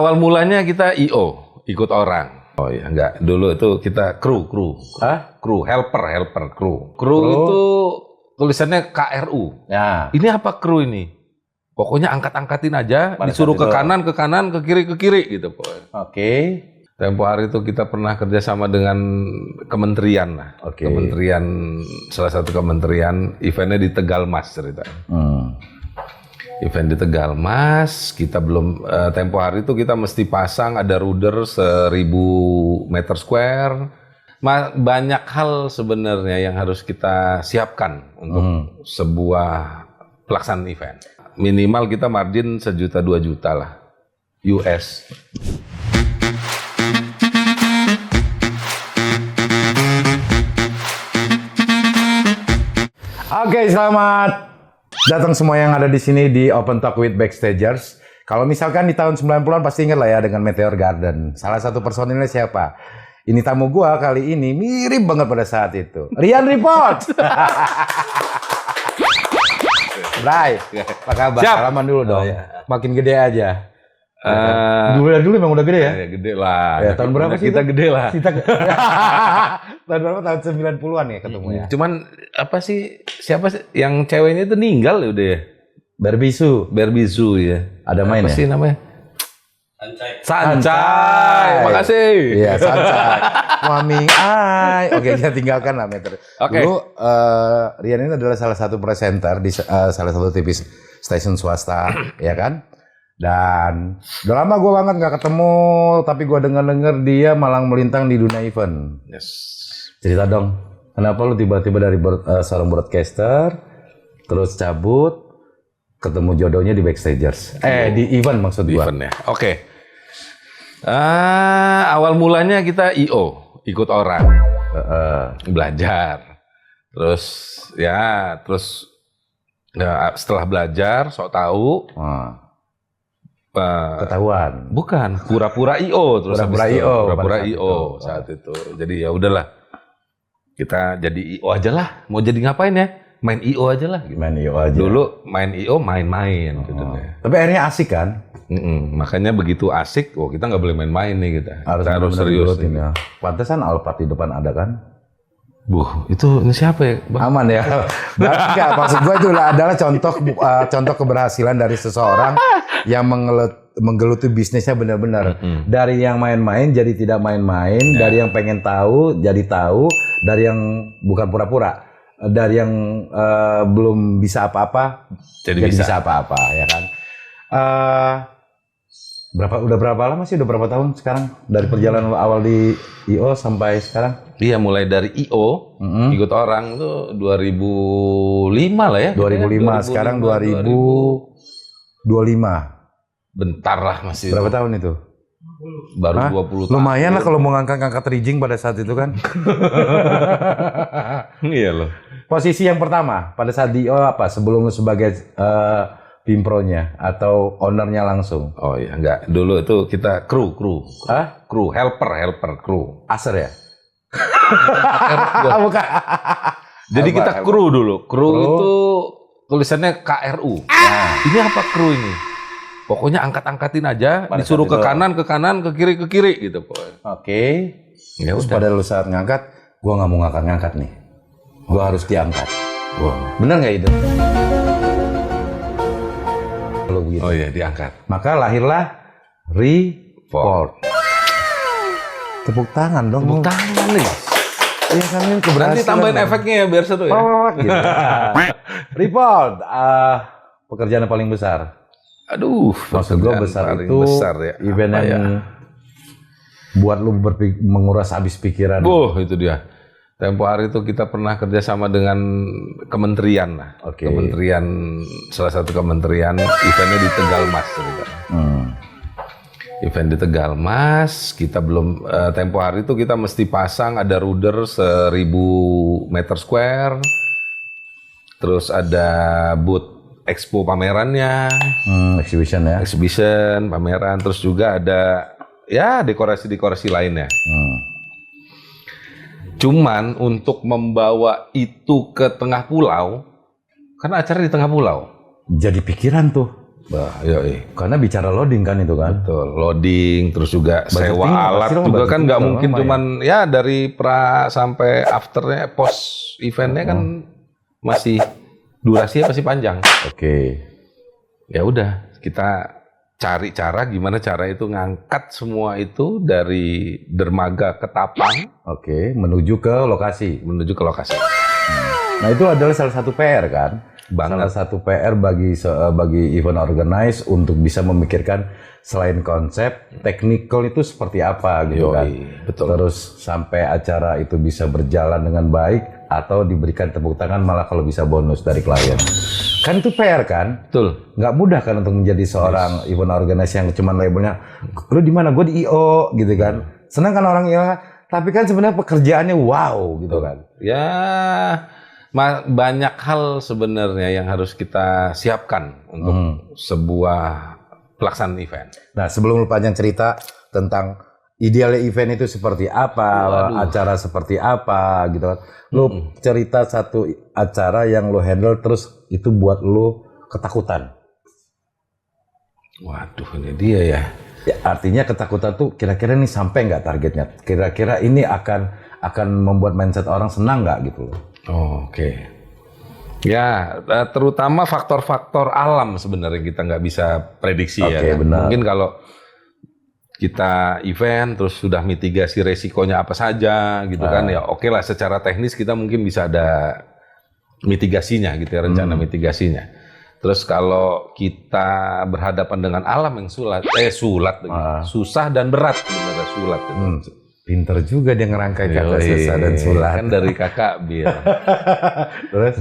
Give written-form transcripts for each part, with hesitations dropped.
Awal mulanya kita IO, ikut orang. Oh ya, enggak. Dulu itu kita kru. Hah? Kru, helper, kru. Kru itu tulisannya KRU. Ya. Ini apa kru ini? Pokoknya angkat-angkatin aja, Pada disuruh ke saat itu. kanan, ke kiri gitu pokoknya. Oke. Tempo hari itu kita pernah kerjasama dengan kementerian lah. Oke. Kementerian, salah satu kementerian, eventnya di Tegalmas ceritanya. Event di Tegalmas, kita belum, tempo hari itu kita mesti pasang ada rudder 1000 meter square. Banyak hal sebenarnya yang harus kita siapkan untuk sebuah pelaksanaan event. Minimal kita margin 1 juta 2 juta lah US. Oke, selamat datang semua yang ada di sini di Open Talk with Backstagers. Kalau misalkan di tahun 90-an pasti ingat lah ya dengan Meteor Garden. Salah satu personilnya siapa? Ini tamu gua kali ini mirip banget pada saat itu. Rian Report. Bray, apa kabar? Siap. Salaman dulu dong. Oh, ya. Makin gede aja. Dulu emang udah gede ya? Ya gede lah. Ya, tahun berapa sih kita itu? gede lah. Tahun berapa? Tahun 90-an ya ketemu ya? Cuman apa sih, siapa sih yang ceweknya itu ninggal ya udah ya? Berbisu ya. Ada main apa ya? sih namanya? Sancai. Sancai. Makasih. Iya, Sancai. Mami ai. Oke, kita tinggalkan lah Meter. Oke. Dulu Rian ini adalah salah satu presenter di salah satu TV stasiun swasta, ya kan? Dan udah lama gue banget nggak ketemu, tapi gue dengar dia malang melintang di dunia event. Yes. Cerita dong, kenapa lu tiba-tiba dari seorang broadcaster, terus cabut, ketemu jodohnya di Backstagers? Di event maksud gue. Event ya. Oke. Awal mulanya kita IO, ikut orang. Belajar. Terus setelah belajar, sok tahu. Ketahuan. Bukan, pura-pura IO terus Pura-pura habis itu. IO Pura-pura pada saat IO itu. saat itu. Jadi ya udahlah. Kita jadi IO aja lah. Mau jadi ngapain ya? Main IO aja lah. Main IO aja. Dulu main IO main-main gitu deh. Tapi akhirnya asik kan? Makanya begitu asik, kita nggak boleh main-main nih kita. Kita harus bener-bener serius diurutin nih. ya. Pantesan Alphard di depan ada kan? Ini siapa ya, Bang? Aman ya. Enggak, maksud gue itu adalah contoh keberhasilan dari seseorang yang menggeluti bisnisnya benar-benar. Dari yang main-main jadi tidak main-main, dari yang pengen tahu jadi tahu, dari yang bukan pura-pura, dari yang belum bisa apa-apa jadi bisa apa-apa, ya kan? Udah berapa lama sih? Udah berapa tahun sekarang dari perjalanan awal di IO sampai sekarang? Iya, mulai dari IO ikut orang tuh 2005 lah ya. 2005, sekarang 2025. Bentar lah masih. Berapa tahun itu? Baru 20 tahun. Lumayan lah kalau mau ngangkat-ngangkat rigging pada saat itu kan. Iya loh. Posisi yang pertama pada saat di IO apa? Sebelum lu sebagai Pimpronya atau ownernya langsung? Oh iya, enggak. Dulu itu kita kru. Hah? Kru, helper, kru. Aser ya? Bukan. Jadi kita kru dulu. Kru itu tulisannya KRU. Ini apa kru ini? Pokoknya angkat-angkatin aja, disuruh ke kanan, ke kiri gitu pokoknya. Oke. Ya Terus udah. pada lu saat ngangkat, gua nggak mau ngangkat-ngangkat nih. Gua harus diangkat. Bener nggak itu? Kalau begitu. Oh iya, diangkat. Maka lahirlah Report. Tepuk tangan dong. Tepuk tangan nih. Iya kan ini keberhasilan. Nanti tambahin efeknya ya biar seru ya. Gitu. Report. Pekerjaan yang paling besar. Aduh, Maksud gue besar itu besar ya. event Apa yang buat lu menguras habis pikiran. Itu dia. Tempo hari itu kita pernah kerjasama dengan kementerian lah. Oke. Kementerian, salah satu kementerian, eventnya di Tegalmas. Event di Tegalmas, kita belum, tempo hari itu kita mesti pasang ada rudder 1000 meter square. Terus ada booth expo pamerannya. Exhibition ya. Exhibition, pameran, terus juga ada ya dekorasi-dekorasi lainnya. Cuman untuk membawa itu ke tengah pulau, karena acara di tengah pulau. Jadi pikiran tuh. Bah, yoi. Karena bicara loading kan itu kan. Betul, loading, terus juga sewa Budgeting alat pasti juga kan nggak budgeting mungkin lumayan. cuman ya dari pra sampai afternya post eventnya kan masih durasinya masih panjang. Oke. Ya udah kita cari cara gimana cara itu ngangkat semua itu dari dermaga ke Tapang Oke, menuju ke lokasi. menuju ke lokasi. Nah, itu adalah salah satu PR kan? Banget. Salah satu PR bagi event organize untuk bisa memikirkan selain konsep, technical itu seperti apa gitu Yoi, kan. betul. Terus sampai acara itu bisa berjalan dengan baik atau diberikan tepuk tangan malah kalau bisa bonus dari klien. Kan itu PR kan? Betul. Nggak mudah kan untuk menjadi seorang event organizer yang cuman labelnya, lu di mana? Gue di IO gitu kan. Senang kan orang IO, tapi kan sebenarnya pekerjaannya wow gitu kan. Ya banyak hal sebenarnya yang harus kita siapkan untuk sebuah pelaksanaan event. Nah, sebelum lu panjang cerita tentang idealnya event itu seperti apa, acara seperti apa gitu kan. Lu cerita satu acara yang lu handle terus itu buat lu ketakutan. Waduh, ini dia ya. Ya, artinya ketakutan tuh kira-kira ini sampai nggak targetnya? Kira-kira ini akan membuat mindset orang senang nggak gitu loh. Oke. Ya, terutama faktor-faktor alam sebenarnya kita nggak bisa prediksi ya. Oke, Kan? benar. Mungkin kalau kita event terus sudah mitigasi resikonya apa saja gitu kan ya oke lah secara teknis kita mungkin bisa ada mitigasinya gitu ya, rencana mitigasinya. Terus kalau kita berhadapan dengan alam yang susah dan berat sebenarnya sulat itu. Pinter juga dia ngerangkai kata Yoi, susah dan sulat. kan dari kakak Bir. Terus?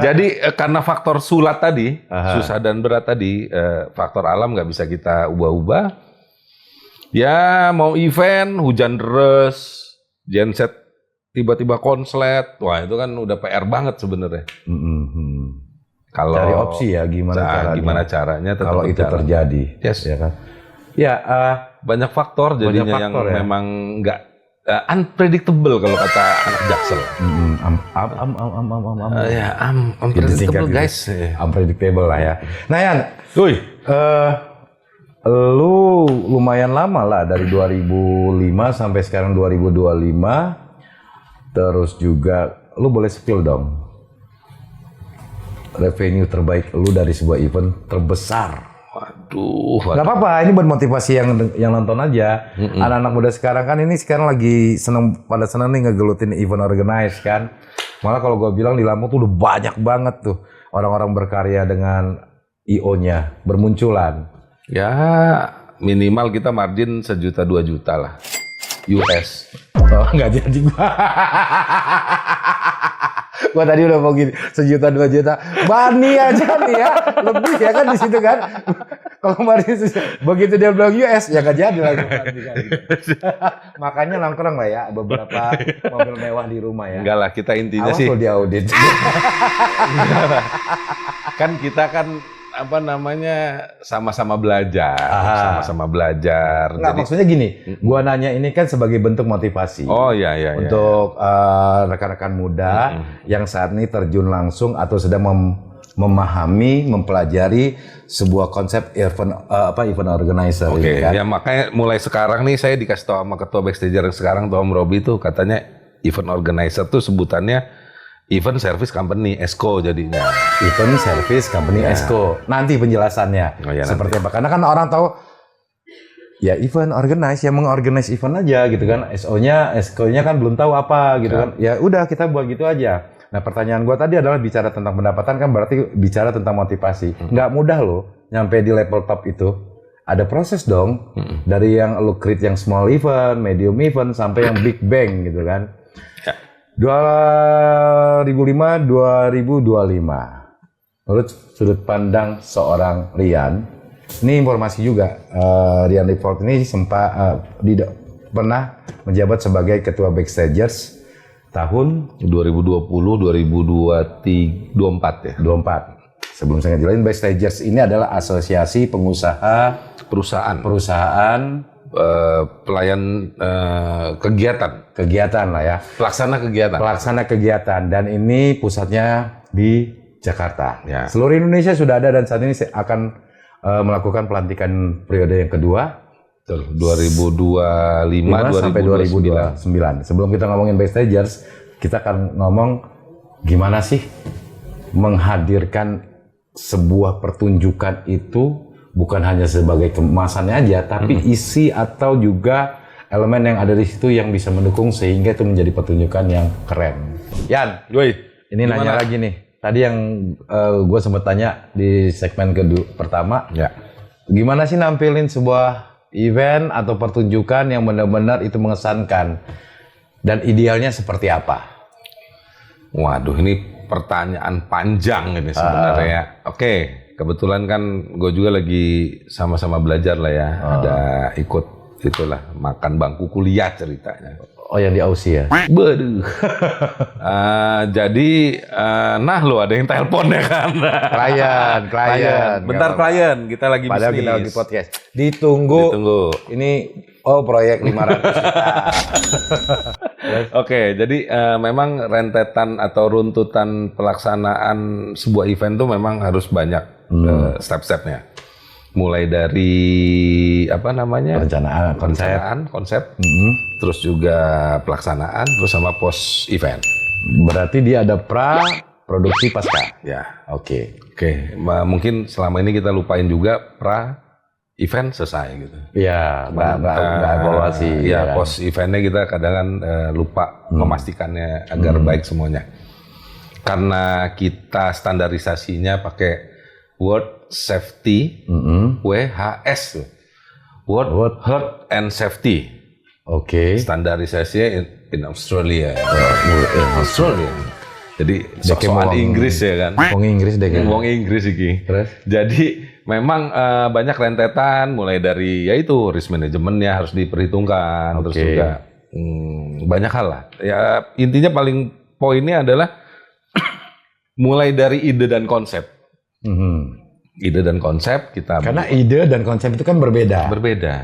Jadi karena faktor sulat tadi, susah dan berat tadi, faktor alam nggak bisa kita ubah-ubah. Ya mau event, hujan deras, genset tiba-tiba konslet, wah itu kan udah PR banget sebenarnya. Kalau Cari opsi ya gimana caranya tetap kalau itu berjalan. terjadi. Yes. Ya kan? Ya, Banyak faktor jadinya yang faktor, ya. memang nggak unpredictable kalau kata anak Jaksel. Ya, unpredictable guys. Unpredictable lah ya. Nah, Yan, Wih, lu lumayan lama lah dari 2005 sampai sekarang 2025. Terus juga lu boleh spill dong. Revenue terbaik lu dari sebuah event terbesar. waduh. Gak apa-apa, ini buat motivasi yang nonton aja. Anak-anak muda sekarang kan ini sekarang lagi pada seneng nih ngegelutin event organize kan. Malah kalau gue bilang di Lampung tuh udah banyak banget tuh orang-orang berkarya dengan IO-nya bermunculan. Ya minimal kita margin 1 juta 2 juta lah. US. Oh, nggak jadi gua. Gua tadi udah mau gini 1 juta 2 juta. Bani aja nih ya. Lebih ya kan di situ kan. Kalau kemarin begitu dia bilang US ya nggak jadi lagi. Makanya nongkrong lah ya beberapa mobil mewah di rumah ya. Enggak lah, kita intinya Awas sih lo diaudit. kan kita kan apa namanya sama-sama belajar, sama-sama belajar. Nggak, maksudnya gini, gua nanya ini kan sebagai bentuk motivasi. Oh iya iya. Untuk rekan-rekan muda yang saat ini terjun langsung atau sedang memahami, mempelajari sebuah konsep event organizer. Oke, kan? ya makanya mulai sekarang nih saya dikasih tahu sama ketua backstage yang sekarang, Om Robi tuh katanya event organizer tuh sebutannya Event Service Company, ESCO jadinya. Event Service Company ESCO. Nanti penjelasannya. Oh, ya, seperti apa? Karena kan orang tahu ya event organize, yang mengorganize event aja gitu kan. SO-nya, ESCO-nya kan belum tahu apa gitu kan. Ya udah kita buat gitu aja. Nah, pertanyaan gua tadi adalah bicara tentang pendapatan kan berarti bicara tentang motivasi. Nggak mudah loh nyampe di level top itu. Ada proses dong. Dari yang lu create yang small event, medium event sampai yang big bang gitu kan. 2005-2025. Menurut sudut pandang seorang Rian, ini informasi juga, Rian Report ini pernah menjabat sebagai ketua Backstagers tahun 2020-2024 ya. 24. Sebelum saya ngejelasin, Backstagers ini adalah asosiasi pengusaha perusahaan pelayan kegiatan lah ya. Pelaksana kegiatan. Dan ini pusatnya di Jakarta. Ya. Seluruh Indonesia sudah ada dan saat ini akan melakukan pelantikan periode yang kedua. Betul. 2025 sampai 2029. Sebelum kita ngomongin Backstagers, kita akan ngomong gimana sih menghadirkan sebuah pertunjukan itu bukan hanya sebagai kemasannya aja, tapi isi atau juga elemen yang ada di situ yang bisa mendukung sehingga itu menjadi pertunjukan yang keren. Yan, ini gimana? nanya lagi nih. Tadi yang gue sempat tanya di segmen pertama, Ya. gimana sih nampilin sebuah event atau pertunjukan yang benar-benar itu mengesankan dan idealnya seperti apa? Waduh, ini pertanyaan panjang ini sebenarnya. Oke, kebetulan kan gue juga lagi sama-sama belajar lah ya. Ada ikut itulah makan bangku kuliah ceritanya. Oh, yang di Aussie ya? Waduh. Jadi, nah lo ada yang telepon ya kan? Klien. Bentar klien, kita lagi Padahal bisnis. kita lagi podcast. Ditunggu. Ini proyek 500 juta. Oke, jadi memang rentetan atau runtutan pelaksanaan sebuah event tuh memang harus banyak step-stepnya. Mulai dari apa namanya? Perencanaan, konsep, terus juga pelaksanaan, terus sama post event. Berarti dia ada produksi pasca. Ya, Oke. mungkin selama ini kita lupain juga event selesai gitu. Iya, nggak evaluasi. Ya, kan? post eventnya kita kadang kan lupa memastikannya agar baik semuanya. Karena kita standarisasinya pakai World Safety, WHS tuh. World Health and Safety. Oke. Standarisasinya in Australia. Australia. Jadi soal Inggris ya kan. Wong Inggris deh kan. Wong Inggris iki. Terus? Jadi memang banyak rentetan mulai dari yaitu risk manajemennya harus diperhitungkan, terus juga banyak hal lah. Ya intinya paling poinnya adalah mulai dari ide dan konsep. Ide dan konsep kita Karena ide dan konsep itu kan berbeda.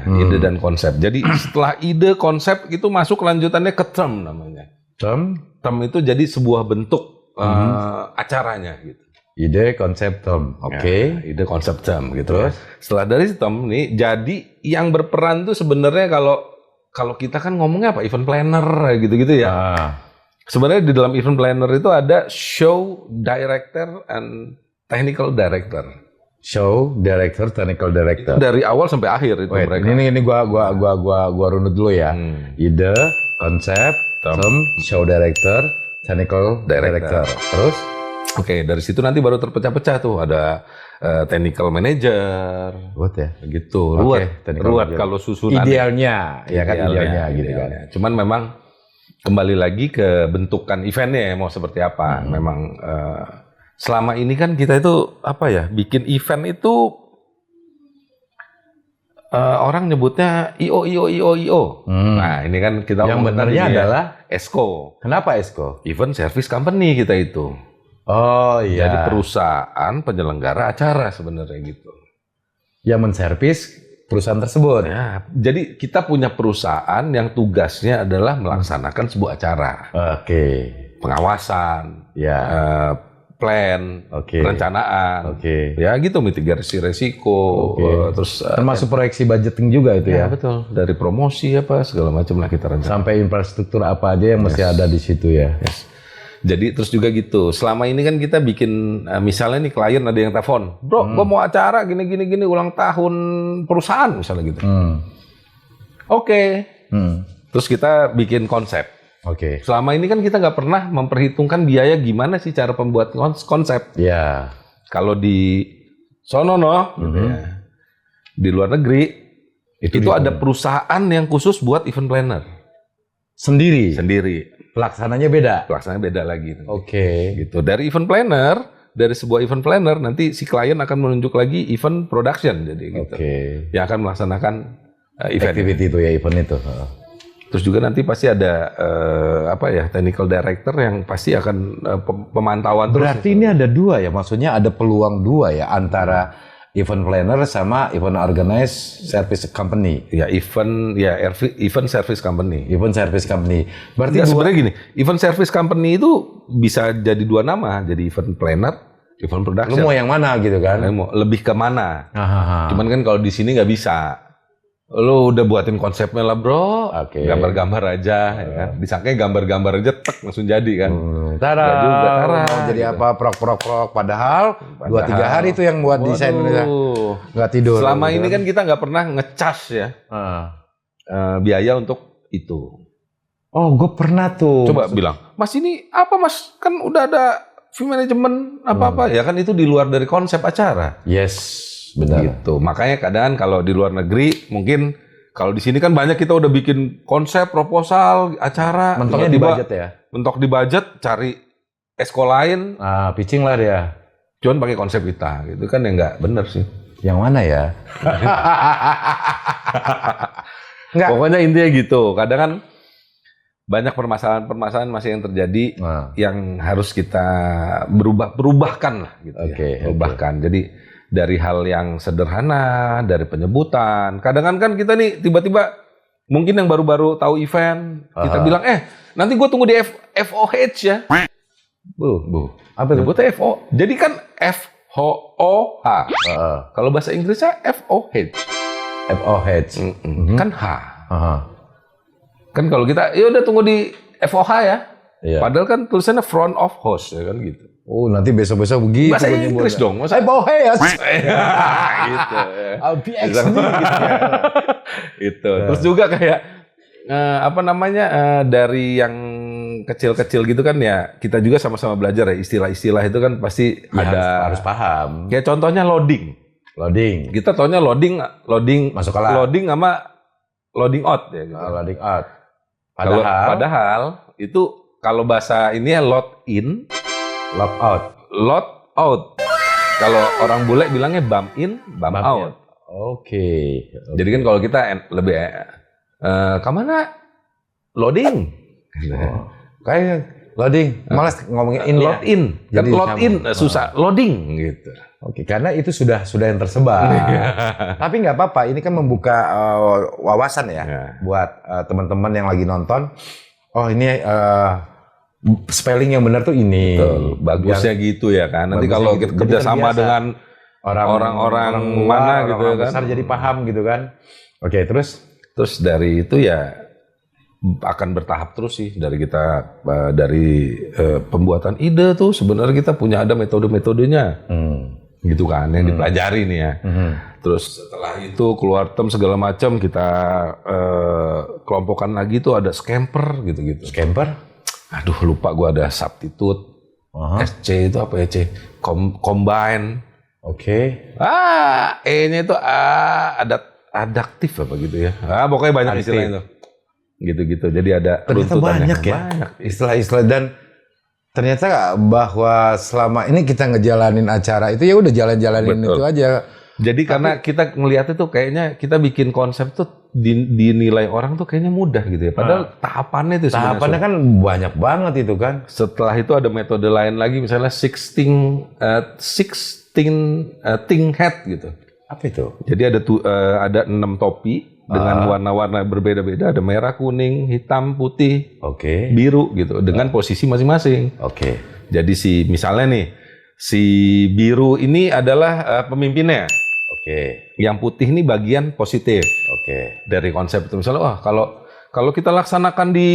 ide dan konsep. Jadi setelah ide konsep itu masuk lanjutannya ke term namanya. Term itu jadi sebuah bentuk acaranya gitu. Ide, konsep, term. Oke. Ya, ide, konsep, term gitu. Terus setelah dari term nih, jadi yang berperan tuh sebenarnya kalau kita kan ngomongnya apa event planner gitu-gitu ya. Sebenarnya di dalam event planner itu ada show director and technical director. Show director, technical director. Itu dari awal sampai akhir itu mereka. Ini gua runut dulu ya. Ide, konsep, term, show director, technical director. Terus? Oke, dari situ nanti baru terpecah-pecah tuh ada technical manager. Ruwet ya? Gitu. Ruwet kalau susunan. Idealnya, ya kan idealnya gitu kan. Cuman memang kembali lagi ke bentukan eventnya mau seperti apa. Memang selama ini kan kita itu apa ya, bikin event itu orang nyebutnya IO. Nah ini kan kita yang benarnya adalah ESCO. Kenapa ESCO? Event Service Company kita itu. Oh iya. Jadi perusahaan penyelenggara acara sebenarnya gitu. Yang menservis perusahaan tersebut. Ya, jadi kita punya perusahaan yang tugasnya adalah melaksanakan sebuah acara. Oke. Pengawasan. Ya. Plan, perencanaan, ya gitu mitigasi resiko, terus termasuk proyeksi budgeting juga itu ya. Betul, dari promosi apa segala macam lah kita rencanakan. Sampai infrastruktur apa aja yang mesti ada di situ ya. Jadi terus juga gitu. Selama ini kan kita bikin, misalnya nih klien ada yang telepon, bro, gua mau acara gini ulang tahun perusahaan misalnya gitu. Terus kita bikin konsep. Selama ini kan kita nggak pernah memperhitungkan biaya gimana sih cara pembuat konsep. Ya. Kalau di sono gitu ya. Di luar negeri itu ada perusahaan yang khusus buat event planner. Sendiri. Pelaksananya beda lagi. Gitu. Dari event planner, dari sebuah event planner nanti si klien akan menunjuk lagi event production jadi gitu. Yang akan melaksanakan event activity itu ya, event itu. Terus juga nanti pasti ada technical director yang pasti akan pemantauan terus. Berarti ini ada dua ya, maksudnya ada peluang dua ya antara event planner sama event organize service company. Ya event service company. Event service company. Berarti sebenarnya gini, event service company itu bisa jadi dua nama, jadi event planner, event Lu production. mau yang mana gitu kan? Mau lebih ke mana? Hahaha. Cuman kan kalau di sini nggak bisa. Lu udah buatin konsepnya lah bro, Oke. gambar-gambar aja, ya kan? Disangkanya gambar-gambar aja, tek langsung jadi kan? Tara, Nggak juga, tara, mau jadi gitu. apa prok. Padahal 2-3 hari itu yang buat desain Indonesia. Nggak tidur. Selama gitu ini kan kita nggak pernah ngecas ya biaya untuk itu. Oh, gue pernah tuh. Coba bilang, Mas ini apa Mas? Kan udah ada fee management apa-apa ya kan itu di luar dari konsep acara. Yes, benar. Gitu. Makanya kadang kalau di luar negeri mungkin kalau di sini kan banyak kita udah bikin konsep, proposal, acara. Mentoknya di tiba-tiba budget ya. mentok di budget, cari esko lain, Pitching lah dia. cuman pakai konsep kita. Gitu kan ya nggak bener sih. Yang mana ya? Nggak. Pokoknya intinya gitu. Kadang kan banyak permasalahan-permasalahan masih yang terjadi yang harus kita berubahkan lah gitu ya. Berubahkan. Jadi dari hal yang sederhana, dari penyebutan. Kadang kan kita nih tiba-tiba mungkin yang baru-baru tahu event, kita bilang nanti gue tunggu di FOH ya. Bu. Apa itu? Nyebutnya FO. Jadi kan FOH. Kalau bahasa Inggrisnya FOH. FOH. Kan H. Kan kalau kita, ya udah tunggu di FOH ya. Iya. Padahal kan tulisannya front of house ya kan gitu. Oh, nanti besok-besok begitu. Bahasa Inggris dong. Masa FOH ya. gitu. LPX Gitu. nih. Itu. Terus juga kayak dari yang kecil-kecil gitu kan ya kita juga sama-sama belajar ya istilah-istilah itu kan pasti ada harus paham. Kayak contohnya loading. Kita taunya loading Masuk kelas. loading sama loading out ya gitu. Loading out. Padahal itu kalau bahasa ini ya load in, load out. Load out. Kalau orang bule bilangnya bump in, bump out. Oke. Jadi kan kalau kita lebih kemana? Loading. Kayak loading. Malas ngomongin in Load in. Kan Jadi load in susah. Loading gitu. Oke, karena itu sudah yang tersebar. Tapi nggak apa-apa. Ini kan membuka wawasan ya buat teman-teman yang lagi nonton. Oh ini spelling yang benar tuh ini. Betul. Bagusnya gitu ya kan. Nanti kalau kita kerjasama dengan orang-orang mana gitu orang kan. besar jadi paham gitu kan. Oke, terus dari itu ya akan bertahap terus sih dari kita dari pembuatan ide tuh sebenarnya kita punya ada metode-metodenya. Gitu kan yang dipelajari nih ya. Terus setelah itu keluar term segala macam kita kelompokkan lagi tuh ada scamper gitu-gitu. Scamper? Aduh lupa gua ada substitute. SC itu apa ya C? Combine. Oke. E-nya itu adaptif apa gitu ya. Pokoknya banyak istilah itu. Gitu-gitu. Jadi ada ternyata banyak ya. Banyak istilah-istilah dan ternyata bahwa selama ini kita ngejalanin acara itu ya udah jalan-jalanin itu aja. Jadi karena kita ngelihat itu kayaknya kita bikin konsep tuh dinilai orang tuh kayaknya mudah gitu ya. Padahal tahapannya itu sebenarnya. Tahapannya kan banyak banget itu kan. Setelah itu ada metode lain lagi misalnya 16 thing hat gitu. Apa itu? Jadi ada 6 topi dengan warna-warna berbeda-beda, ada merah, kuning, hitam, putih, biru gitu dengan posisi masing-masing. Jadi misalnya nih si biru ini adalah pemimpinnya. Yang putih ini bagian positif. Dari konsep itu misalnya kalau kita laksanakan di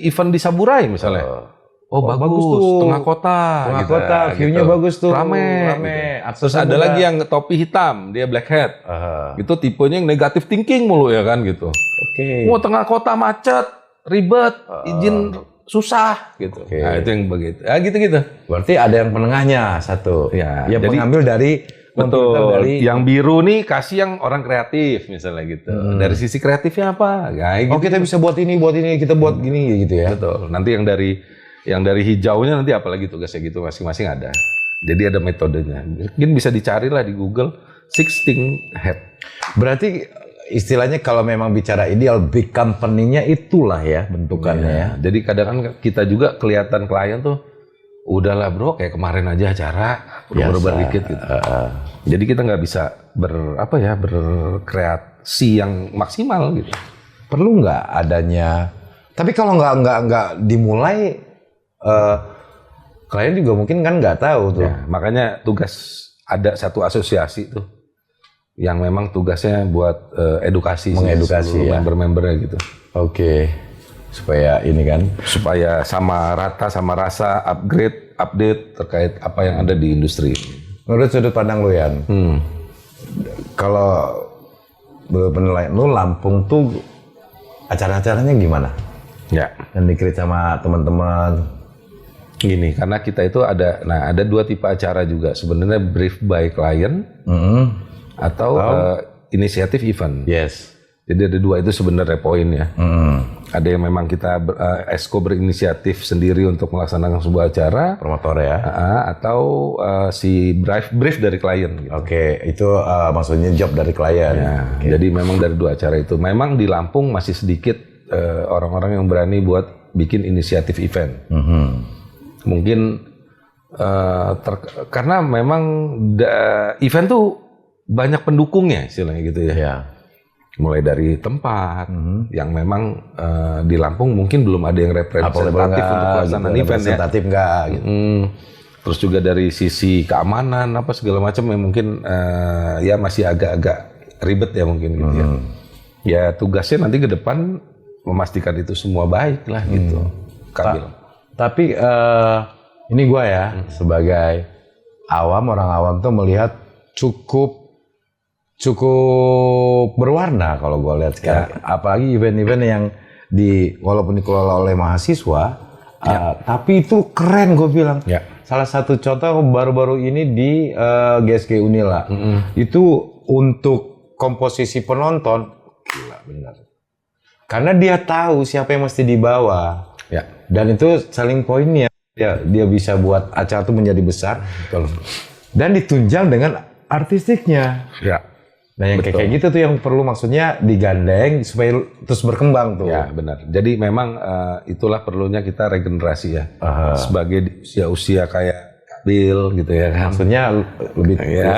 event di Saburai misalnya. Bagus tuh, tengah kota, view-nya bagus tuh, rame. Terus ada lagi yang topi hitam, dia black hat, itu tipenya yang negatif thinking mulu ya kan gitu. Tengah kota macet, ribet, izin susah gitu. Nah itu yang begitu, gitu. Berarti ada yang penengahnya satu, yang jadi, mengambil dari yang biru nih kasih yang orang kreatif misalnya gitu. Dari sisi kreatifnya apa? Gitu. Kita bisa buat ini, kita buat gini gitu ya. Betul. Nanti yang dari hijaunya nanti apalagi tugasnya gitu masing-masing ada. Jadi ada metodenya. Mungkin bisa dicari lah di Google 16 hat. Berarti istilahnya kalau memang bicara ideal big company-nya itulah ya bentukannya ya. Jadi kadang kan kita juga kelihatan klien tuh udahlah bro kayak kemarin aja acara berubah dikit gitu. Jadi kita nggak bisa berkreasi yang maksimal gitu. Perlu nggak adanya? Tapi kalau nggak dimulai klien juga mungkin kan nggak tahu tuh. Ya, makanya tugas ada satu asosiasi tuh yang memang tugasnya buat edukasi, mengedukasi ya, member-membernya gitu. Oke. Supaya ini kan, supaya sama rata, sama rasa, update terkait apa yang ada di industri. Menurut sudut pandang lu Yan, kalau penilaian lu Lampung tuh acara-acaranya gimana? Ya. Yang di-create sama teman-teman. Gini, karena kita itu ada 2 tipe acara juga. Sebenarnya brief by client atau inisiatif event. Yes. Jadi ada 2 itu sebenarnya poinnya. Ada yang memang kita Esko berinisiatif sendiri untuk melaksanakan sebuah acara, promotor ya, atau si brief dari klien. Gitu. Oke, itu maksudnya job dari klien. Ya, jadi memang dari 2 acara itu. Memang di Lampung masih sedikit orang-orang yang berani buat bikin inisiatif event. Mungkin karena memang event tuh banyak pendukungnya, istilahnya gitu ya. Ya. Mulai dari tempat yang memang di Lampung mungkin belum ada yang representatif untuk pelaksanaan event ya. Representatif nggak gitu. Terus juga dari sisi keamanan apa segala macam yang mungkin ya masih agak-agak ribet ya mungkin gitu ya. Ya tugasnya nanti ke depan memastikan itu semua baik lah gitu. Kabil. Tapi ini gua ya sebagai orang awam tuh melihat cukup berwarna kalau gue lihat sekarang. Apalagi event-event yang walaupun dikelola oleh mahasiswa, tapi itu keren gue bilang. Salah satu contoh baru-baru ini di GSG Unila, itu untuk komposisi penonton, gila benar. Karena dia tahu siapa yang mesti dibawa, dan itu selling point-nya. Dia bisa buat acara itu menjadi besar, dan ditunjang dengan artistiknya. Nah yang kayak gitu tuh yang perlu maksudnya digandeng supaya terus berkembang tuh. Ya benar. Jadi memang itulah perlunya kita regenerasi ya. Sebagai usia kayak Bill gitu ya kan. Maksudnya lebih ya.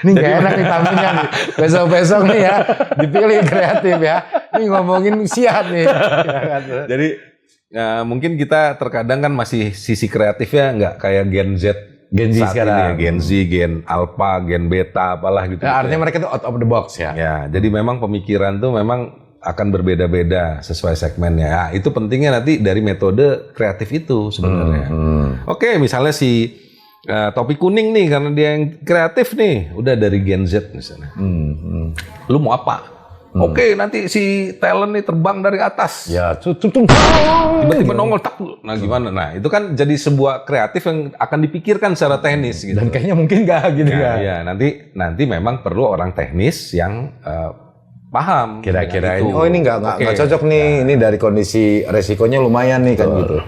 Ini nggak enak nih tamunya nih. Besok-besok nih ya dipilih kreatif ya. Ini ngomongin usia nih. Jadi mungkin kita terkadang kan masih sisi kreatifnya nggak kayak Gen Z sekarang. Gen Z, Gen Alpha, Gen Beta, apalah gitu. Ya, artinya mereka tuh out of the box ya. Ya, jadi memang pemikiran tuh memang akan berbeda-beda sesuai segmennya. Ya, itu pentingnya nanti dari metode kreatif itu sebenarnya. Oke, misalnya si topi kuning nih karena dia yang kreatif nih, udah dari Gen Z misalnya. Lu mau apa? Oke, nanti si talent nih terbang dari atas. Ya, tiba-tiba nongol tak. Nah, gimana? Nah, itu kan jadi sebuah kreatif yang akan dipikirkan secara teknis gitu. Dan kayaknya mungkin nggak gitu ya. Iya, nanti memang perlu orang teknis yang paham. Kira-kira ini, ini nggak cocok nih. Ini dari kondisi resikonya lumayan nih kan gitu.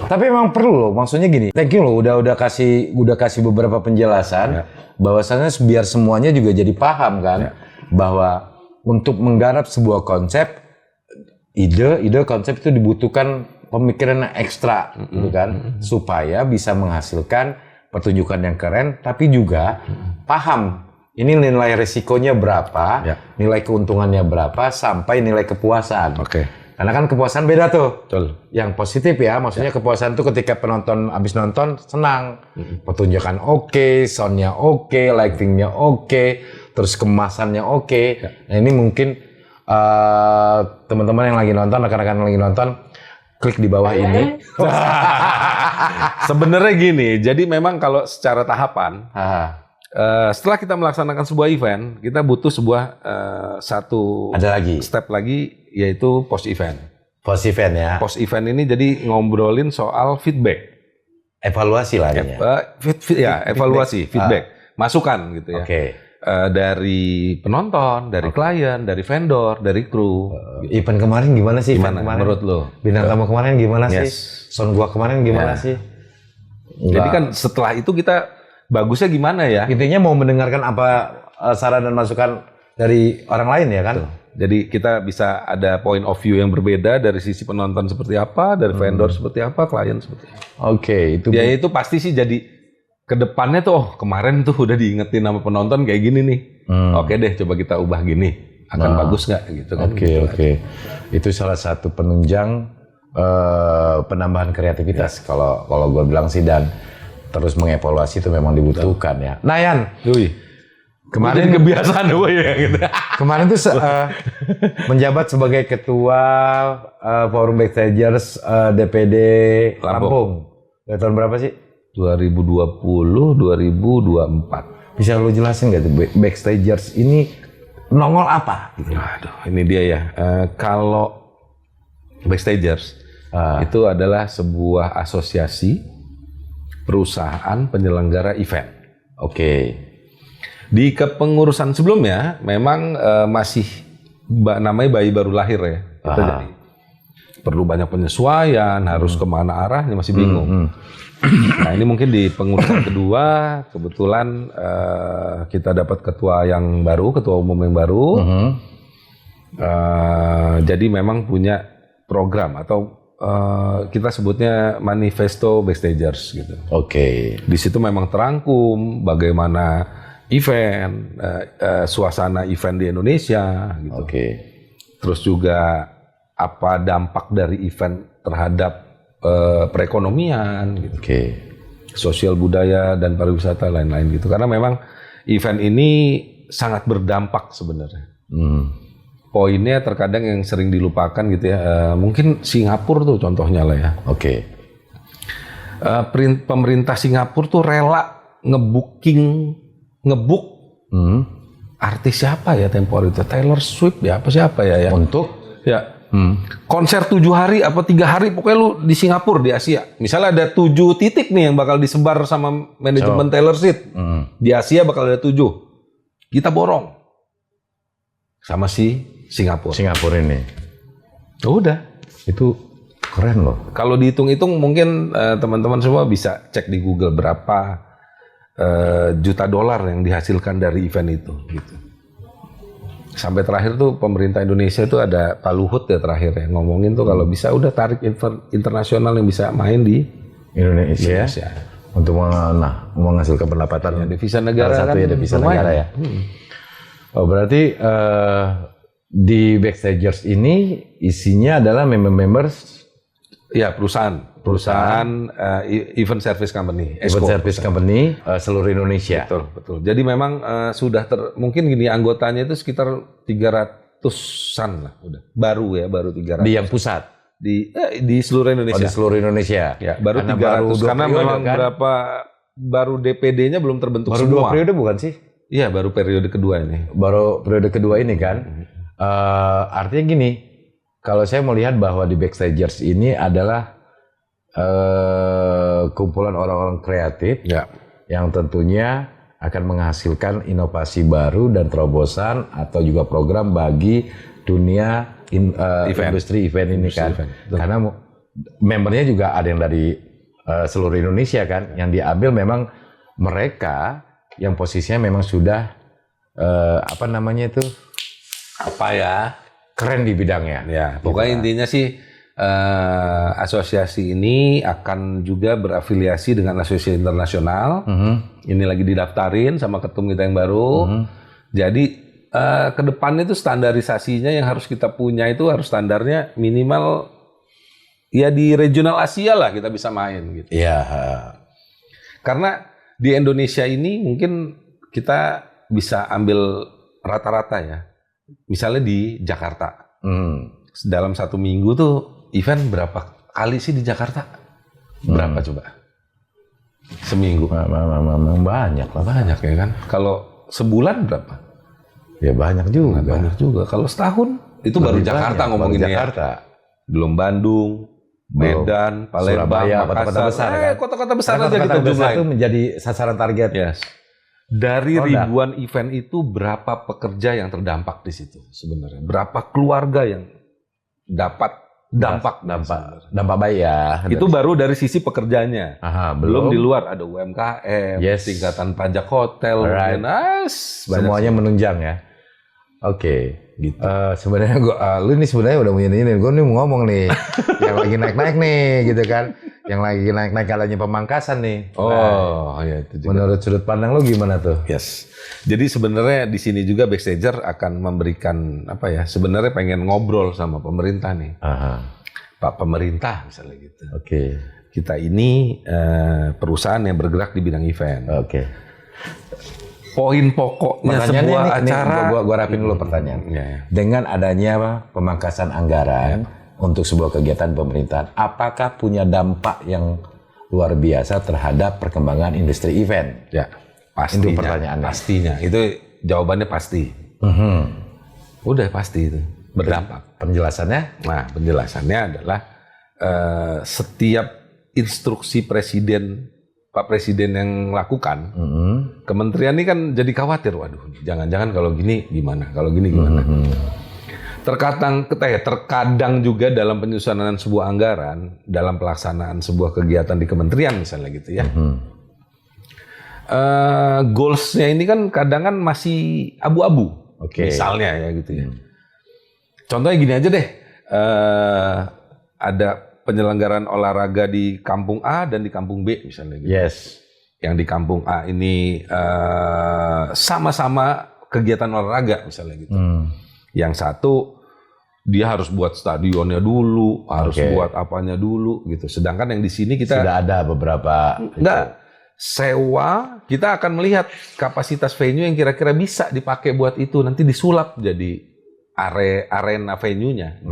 Tapi memang perlu loh. Maksudnya gini, thank you loh udah kasih beberapa penjelasan bahwasannya biar semuanya juga jadi paham kan bahwa untuk menggarap sebuah konsep, ide konsep itu dibutuhkan pemikiran yang ekstra, gitu kan, supaya bisa menghasilkan pertunjukan yang keren, tapi juga paham ini nilai resikonya berapa, nilai keuntungannya berapa, sampai nilai kepuasan. Karena kan kepuasan beda tuh. Yang positif ya, maksudnya kepuasan tuh ketika penonton abis nonton senang, pertunjukan oke, soundnya oke, lightingnya oke, terus kemasannya oke. Nah ini mungkin teman-teman yang lagi nonton, rekan-rekan yang lagi nonton, klik di bawah ini. Sebenarnya gini, jadi memang kalau secara tahapan, setelah kita melaksanakan sebuah event, kita butuh sebuah step lagi, yaitu post event. Post event ya. Post event ini jadi ngobrolin soal feedback, evaluasi lah ya. Evaluasi, feedback, masukan gitu ya. Dari penonton, dari klien, dari vendor, dari kru. Event kemarin gimana sih? Gimana menurut lo? Bintang tamu kemarin gimana sih? Sound gua kemarin gimana sih? Jadi kan setelah itu kita bagusnya gimana ya? Intinya mau mendengarkan apa saran dan masukan dari orang lain ya kan? Jadi kita bisa ada point of view yang berbeda dari sisi penonton seperti apa, dari vendor seperti apa, klien seperti apa. Ya itu pasti sih jadi kedepannya tuh, kemarin tuh udah diingetin sama penonton kayak gini nih. Oke deh, coba kita ubah gini. Akan bagus nggak gitu kan? Itu salah satu penunjang penambahan kreativitas kalau gue bilang sih, dan terus mengevaluasi itu memang dibutuhkan ya. Nah Yan, kemarin kebiasaan gue ya gitu. Kemarin tuh menjabat sebagai ketua Forum Backstagers DPD Lampung. Dari tahun berapa sih? 2020, 2024. Bisa lo jelasin nggak tuh Backstagers ini nongol apa? Gitu. Aduh, ini dia ya. Kalau Backstagers itu adalah sebuah asosiasi perusahaan penyelenggara event. Oke. Di kepengurusan sebelumnya memang masih namanya bayi baru lahir ya. Kita jadi perlu banyak penyesuaian, harus kemana arahnya masih bingung. Nah ini mungkin di pengurusan kedua kebetulan kita dapat ketua yang baru, ketua umum yang baru. Jadi memang punya program atau kita sebutnya manifesto Backstagers gitu. Oke. Di situ memang terangkum bagaimana event, suasana event di Indonesia gitu. Oke. Terus juga apa dampak dari event terhadap perekonomian gitu. Oke. Sosial budaya dan pariwisata lain-lain gitu. Karena memang event ini sangat berdampak sebenarnya. Poinnya terkadang yang sering dilupakan gitu ya. Mungkin Singapura tuh contohnya lah ya. Oke. Pemerintah Singapura tuh rela ngebuk artis siapa ya tempo hari itu, Taylor Swift ya apa siapa ya Untuk konser 7 hari apa 3 hari pokoknya lu di Singapura di Asia. Misalnya ada 7 titik nih yang bakal disebar sama manajemen Taylor Swift. Di Asia bakal ada 7. Kita borong sama si Singapura ini. Udah. Itu keren loh. Kalau dihitung-hitung mungkin teman-teman semua bisa cek di Google berapa juta dolar yang dihasilkan dari event itu gitu. Sampai terakhir tuh pemerintah Indonesia itu ada Pak Luhut ya terakhir ya ngomongin tuh kalau bisa udah tarik internasional yang bisa main di Indonesia. Untuk menghasilkan pendapatan ya, devisa negara satu kan ya, devisa negara ya. Oh berarti di Backstagers ini isinya adalah members ya perusahaan event service company, event service company seluruh Indonesia. Betul. Jadi memang sudah mungkin gini anggotanya itu sekitar 300-an lah udah. Baru 300. Di yang pusat. Di seluruh Indonesia. Di seluruh Indonesia. Ya, baru 300 karena memang kan? Baru DPD-nya belum terbentuk baru semua. Baru 2 periode bukan sih? Iya, baru periode kedua ini. Baru periode kedua ini kan. Artinya gini, kalau saya melihat bahwa di Backstagers ini adalah kumpulan orang-orang kreatif yang tentunya akan menghasilkan inovasi baru dan terobosan atau juga program bagi dunia industri event ini kan. Karena membernya juga ada yang dari seluruh Indonesia kan, yang diambil memang mereka yang posisinya memang sudah keren di bidangnya. Ya, pokoknya intinya sih asosiasi ini akan juga berafiliasi dengan asosiasi internasional. Ini lagi didaftarin sama ketum kita yang baru. Jadi ke depan itu standarisasinya yang harus kita punya itu harus standarnya minimal ya di regional Asia lah kita bisa main gitu. Iya. Karena di Indonesia ini mungkin kita bisa ambil rata-rata ya. Misalnya di Jakarta, dalam 1 minggu tuh event berapa kali sih di Jakarta? Berapa coba? Seminggu? Banyak ya kan? Kalau sebulan berapa? Ya banyak juga. Banyak juga. Kalau setahun itu baru Jakarta ngomongin Jakarta. Belum Bandung, Medan, Palembang, Surabaya, Makassar. kota-kota besar kan? Kota-kota besar aja kita jumlahin. Itu menjadi sasaran target. Yes. Dari ribuan event itu berapa pekerja yang terdampak di situ sebenarnya? Berapa keluarga yang dapat dampak baik ya? Itu baru dari sisi pekerjanya. Belum di luar ada UMKM, tingkatan pajak hotel, semuanya menunjang ya. Oke, gitu. Sebenarnya lu ini sebenarnya udah punya ini. Gue nih mau ngomong nih, yang lagi naik-naik nih, gitu kan? Yang lagi naik-naik kalanya Pemangkasan nih. Iya itu juga. Menurut sudut pandang lu gimana tuh? Yes. Jadi sebenarnya di sini juga Backstager akan memberikan sebenarnya pengen ngobrol sama pemerintah nih. Pak pemerintah misalnya gitu. Oke. Kita ini perusahaan yang bergerak di bidang event. Oke. Poin pokoknya sebuah acara. Gua rapin dulu pertanyaan. Ya. Dengan adanya pemangkasan anggaran untuk sebuah kegiatan pemerintahan, apakah punya dampak yang luar biasa terhadap perkembangan industri event? Ya, pastinya. Itu pertanyaannya. Pastinya. Itu jawabannya pasti. Udah pasti itu berdampak. Penjelasannya? Nah, penjelasannya adalah setiap instruksi presiden, Pak Presiden yang lakukan, kementerian ini kan jadi khawatir, waduh, jangan-jangan kalau gini gimana, kalau gini gimana. Terkadang juga dalam penyusunan sebuah anggaran, dalam pelaksanaan sebuah kegiatan di kementerian misalnya gitu ya, goals-nya ini kan kadang kan masih abu-abu, misalnya ya gitu ya. Contohnya gini aja deh, ada penyelenggaraan olahraga di kampung A dan di kampung B misalnya gitu. Yes. Yang di kampung A ini sama-sama kegiatan olahraga misalnya gitu. Yang satu dia harus buat stadionnya dulu, harus buat apanya dulu gitu. Sedangkan yang di sini kita sudah ada beberapa sewa, kita akan melihat kapasitas venue yang kira-kira bisa dipakai buat itu, nanti disulap jadi arena venue-nya.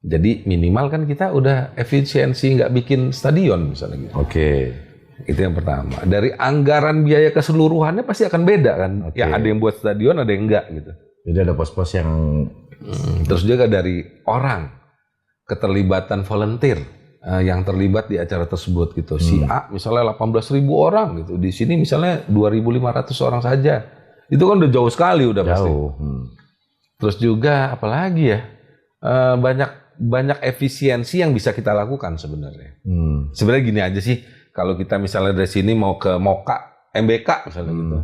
Jadi minimal kan kita udah efisiensi nggak bikin stadion misalnya gitu. Itu yang pertama. Dari anggaran biaya keseluruhannya pasti akan beda kan. Ya ada yang buat stadion, ada yang enggak gitu. Jadi ada pos-pos yang terus juga dari orang, keterlibatan volunteer yang terlibat di acara tersebut gitu. Si A misalnya 18.000 orang gitu. Di sini misalnya 2.500 orang saja. Itu kan udah jauh sekali udah pasti. Terus juga apalagi ya? Banyak efisiensi yang bisa kita lakukan sebenarnya. Sebenarnya gini aja sih, kalau kita misalnya dari sini mau ke Moka, MBK misalnya gitu,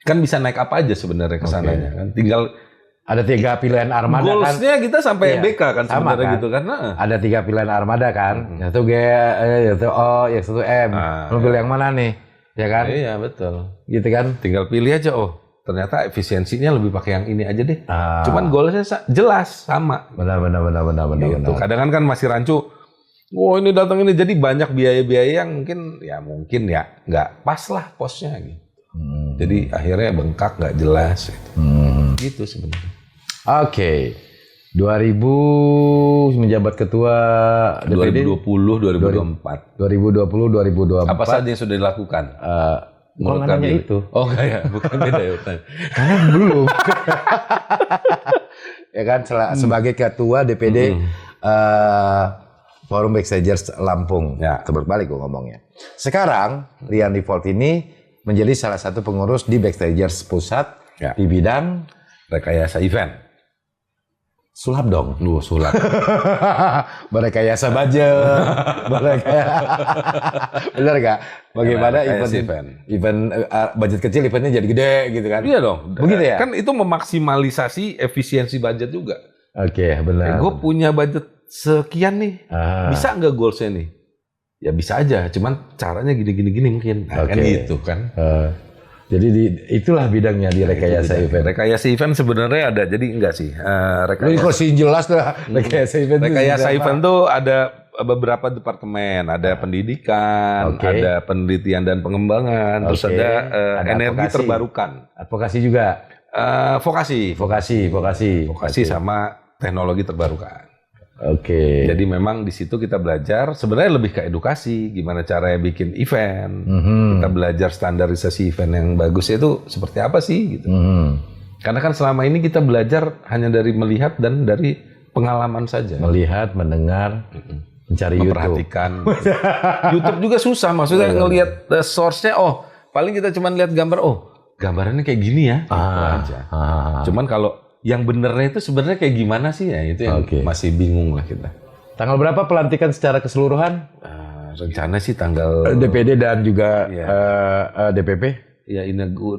kan bisa naik apa aja sebenarnya ke sananya kan. Tinggal ada 3 pilihan armada kan. Goals-nya kita sampai MBK kan sebenarnya kan? Gitu karena ada 3 pilihan armada kan. Yang satu G, yang satu O, yang satu M. Lu pilih yang mana nih? Ya kan? Iya betul. Gitu kan? Tinggal pilih aja. Oh, ternyata efisiensinya lebih pakai yang ini aja deh. Cuman goalnya jelas sama. Benar. Gitu. Kadang kan masih rancu. Oh ini datang ini, jadi banyak biaya-biaya yang mungkin ya nggak pas lah posnya gitu. Jadi akhirnya bengkak, nggak jelas. Gitu sebenarnya. 2000 menjabat ketua DPD. 2020, 2024. 2020, 2024. Apa saja yang sudah dilakukan? Menurut kami itu. Oh enggak ya, bukan beda ya. Karena belum. Ya kan, sebagai ketua DPD Forum Backstagers Lampung. Ya. Terbalik gue ngomongnya. Sekarang Rian Default ini menjadi salah satu pengurus di Backstagers Pusat di bidang rekayasa event. Sulap dong. Lu sulap. Berekayasa budget. Bener gak? Bagaimana event budget kecil eventnya jadi gede gitu kan? Iya dong. Begitu ya? Kan itu memaksimalisasi efisiensi budget juga. Benar. Gue punya budget sekian nih. Bisa nggak goalsnya nih? Ya bisa aja. Cuman caranya gini mungkin. Kan gitu kan. Jadi itulah bidangnya di rekayasa event. Rekayasa event sebenarnya ada, jadi enggak sih. Rekayasa sih jelas lah. Rekayasa event. Rekayasa event tuh ada beberapa departemen, ada pendidikan, ada penelitian dan pengembangan, terus ada energi terbarukan. Advokasi juga. Vokasi sama teknologi terbarukan. Jadi memang di situ kita belajar sebenarnya lebih ke edukasi, gimana caranya bikin event. Kita belajar standarisasi event yang bagus itu seperti apa sih gitu. Karena kan selama ini kita belajar hanya dari melihat dan dari pengalaman saja. Melihat, mendengar, mencari memperhatikan. YouTube juga susah, maksudnya ngelihat source-nya. Oh, paling kita cuma lihat gambar. Oh, gambarannya kayak gini ya. Gitu aja. Cuman kalau yang benernya itu sebenarnya kayak gimana sih ya, itu yang masih bingung lah kita. Tanggal berapa pelantikan secara keseluruhan? Rencana sih tanggal DPD dan juga DPP? Ya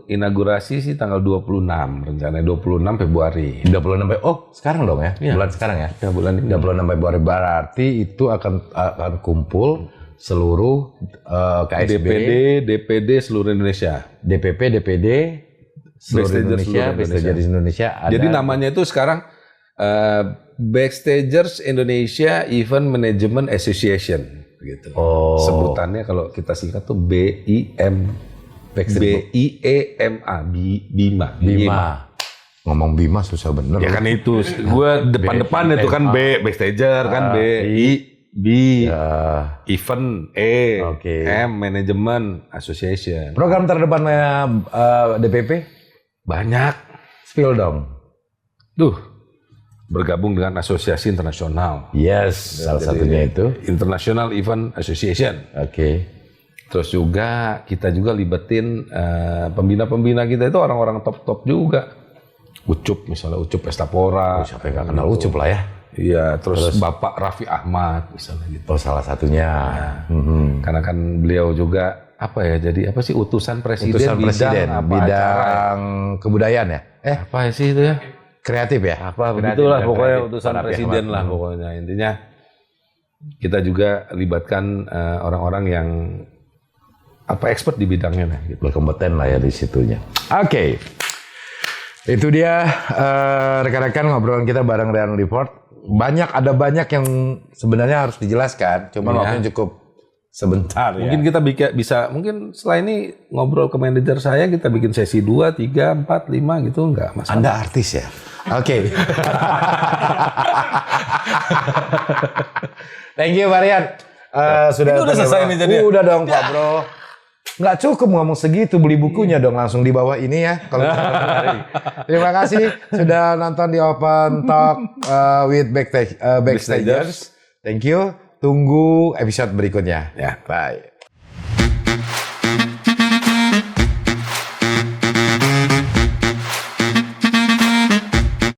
inaugurasi sih tanggal 26, rencananya 26 Februari. 26 oh sekarang dong ya? Bulan sekarang ya? Ya bulan ini. 26 Februari berarti itu akan kumpul seluruh KSB, DPD seluruh Indonesia. DPP, DPD seluruh Indonesia. Ada. Jadi namanya itu sekarang Backstagers Indonesia Event Management Association gitu. Oh. Sebutannya kalau kita singkat tuh BIM. BIEMA, Bima. Ngomong Bima susah bener. Ya kan itu, gue depan-depan itu kan B, Backstager kan B, B, Event, M, Management Association. Program terdepannya DPP? Banyak. Spill dong. Bergabung dengan asosiasi internasional. Yes, salah satunya itu. International Event Association. Oke. Terus juga kita juga libatin pembina-pembina kita itu orang-orang top-top juga. Ucup misalnya, Ucup Estapora. Siapa yang gak kenal Ucup lah ya? Iya, terus Bapak Raffi Ahmad misalnya gitu. Oh, salah satunya. Karena kan beliau juga apa ya, jadi apa sih utusan presiden, bidang kebudayaan ya? Apa sih itu ya? Kreatif ya? Apa begitulah pokoknya utusan presiden lah pokoknya. Intinya kita juga libatkan orang-orang yang expert di bidangnya lah gitu. Berkompeten lah ya di situnya. Oke. Itu dia rekan-rekan ngobrolan kita bareng Ryan Report. Ada banyak yang sebenarnya harus dijelaskan, cuman waktunya cukup sebentar ya. Mungkin kita bisa mungkin setelah ini ngobrol ke manajer saya, kita bikin sesi 2, 3, 4, 5 gitu, enggak masalah. Anda artis ya? Oke. Thank you Marian. Sudah selesai nih jadi. Udah dong Pak Bro. Nggak cukup ngomong segitu, beli bukunya dong langsung di bawah ini ya. Kalau terima kasih sudah nonton di Open Talk with Backstagers. Thank you. Tunggu episode berikutnya. Ya. Bye.